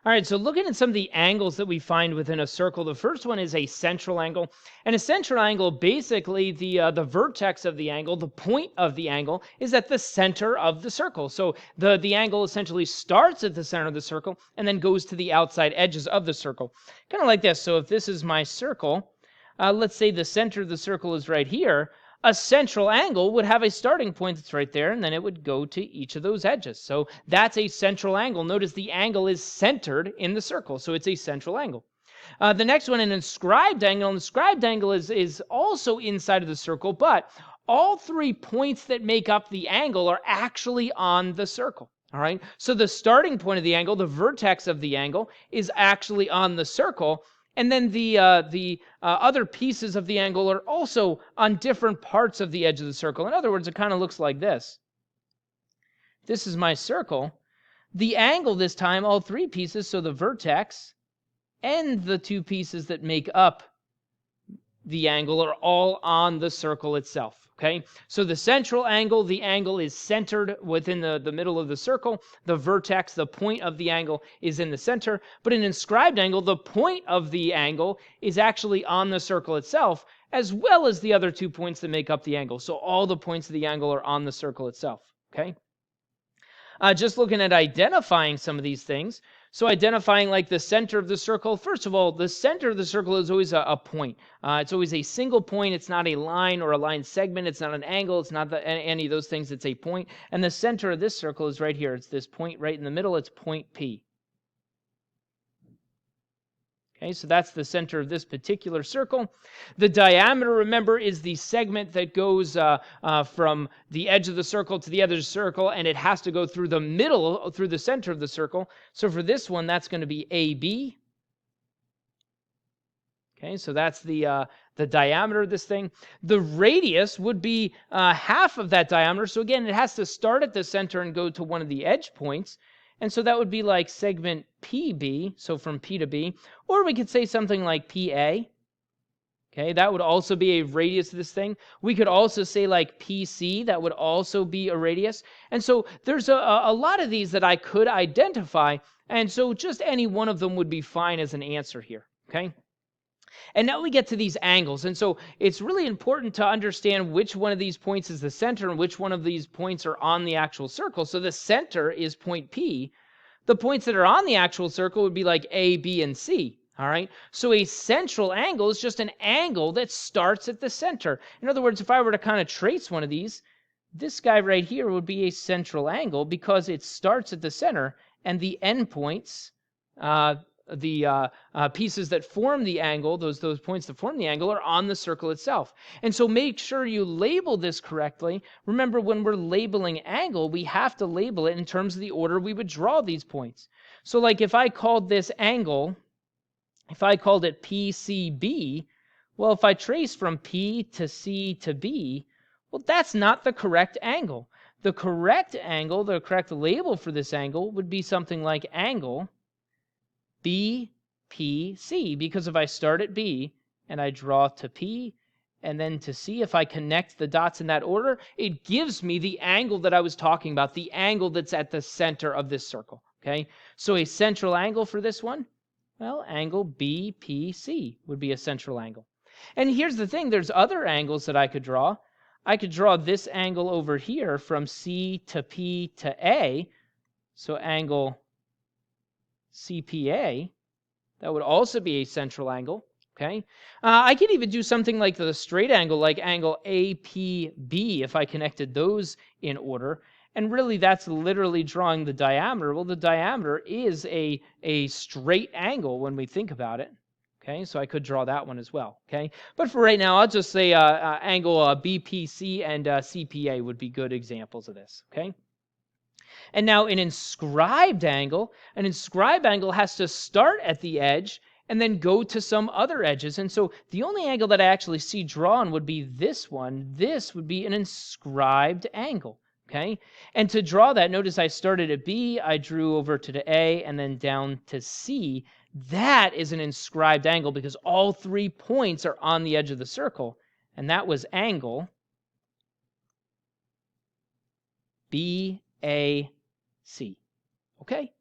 All right, so looking at some of the angles that we find within a circle, the first one is a central angle. And a central angle, basically the vertex of the angle, the point of the angle, is at the center of the circle. So the angle essentially starts at the center of the circle and then goes to the outside edges of the circle. Kind of like this. So if this is my circle, let's say the center of the circle is right here. A central angle would have a starting point that's right there, and then it would go to each of those edges. So that's a central angle. Notice the angle is centered in the circle, so it's a central angle. The next one, an inscribed angle. An inscribed angle is also inside of the circle, but all 3 points that make up the angle are actually on the circle. All right, so the starting point of the angle, the vertex of the angle, is actually on the circle. And then the other pieces of the angle are also on different parts of the edge of the circle. In other words, it kind of looks like this. This is my circle. The angle this time, all 3 pieces, so the vertex and the 2 pieces that make up the angle are all on the circle itself. Okay, so the central angle, the angle is centered within the middle of the circle. The vertex, the point of the angle, is in the center. But an inscribed angle, the point of the angle is actually on the circle itself, as well as the other 2 points that make up the angle. So all the points of the angle are on the circle itself. Okay. Just looking at identifying some of these things. So identifying like the center of the circle. First of all, the center of the circle is always a point. It's always a single point. It's not a line or a line segment. It's not an angle. It's not any of those things. It's a point. And the center of this circle is right here. It's this point right in the middle. It's point P. Okay, so that's the center of this particular circle. The diameter, remember, is the segment that goes from the edge of the circle to the other circle, and it has to go through the middle, through the center of the circle. So for this one, that's going to be AB. Okay, so that's the diameter of this thing. The radius would be half of that diameter. So again, it has to start at the center and go to one of the edge points. And so that would be like segment PB, so from P to B. Or we could say something like PA. Okay, that would also be a radius of this thing. We could also say like PC, that would also be a radius. And so there's a lot of these that I could identify. And so just any one of them would be fine as an answer here. Okay. And now we get to these angles. And so it's really important to understand which one of these points is the center and which one of these points are on the actual circle. So the center is point P. The points that are on the actual circle would be like A, B, and C. All right. So a central angle is just an angle that starts at the center. In other words, if I were to kind of trace one of these, this guy right here would be a central angle because it starts at the center and the endpoints, the pieces that form the angle, those points that form the angle, are on the circle itself. And so make sure you label this correctly. Remember, when we're labeling angle, we have to label it in terms of the order we would draw these points. So like if I called this angle, if I called it PCB, well, if I trace from P to C to B, well, that's not the correct angle. The correct angle, the correct label for this angle would be something like angle BPC, because if I start at B and I draw to P and then to C, if I connect the dots in that order, it gives me the angle that I was talking about, the angle that's at the center of this circle. Okay, so a central angle for this one, well, angle BPC would be a central angle. And here's the thing, there's other angles that I could draw. I could draw this angle over here from C to P to A, so angle CPA, that would also be a central angle. Okay, I could even do something like the straight angle, like angle APB, if I connected those in order. And really, that's literally drawing the diameter. Well, the diameter is a straight angle when we think about it. Okay, so I could draw that one as well. Okay, but for right now, I'll just say angle BPC and CPA would be good examples of this. Okay. And now an inscribed angle has to start at the edge and then go to some other edges. And so the only angle that I actually see drawn would be this one. This would be an inscribed angle. Okay? And to draw that, notice I started at B, I drew over to the A, and then down to C. That is an inscribed angle because all 3 points are on the edge of the circle. And that was angle BAC. Okay?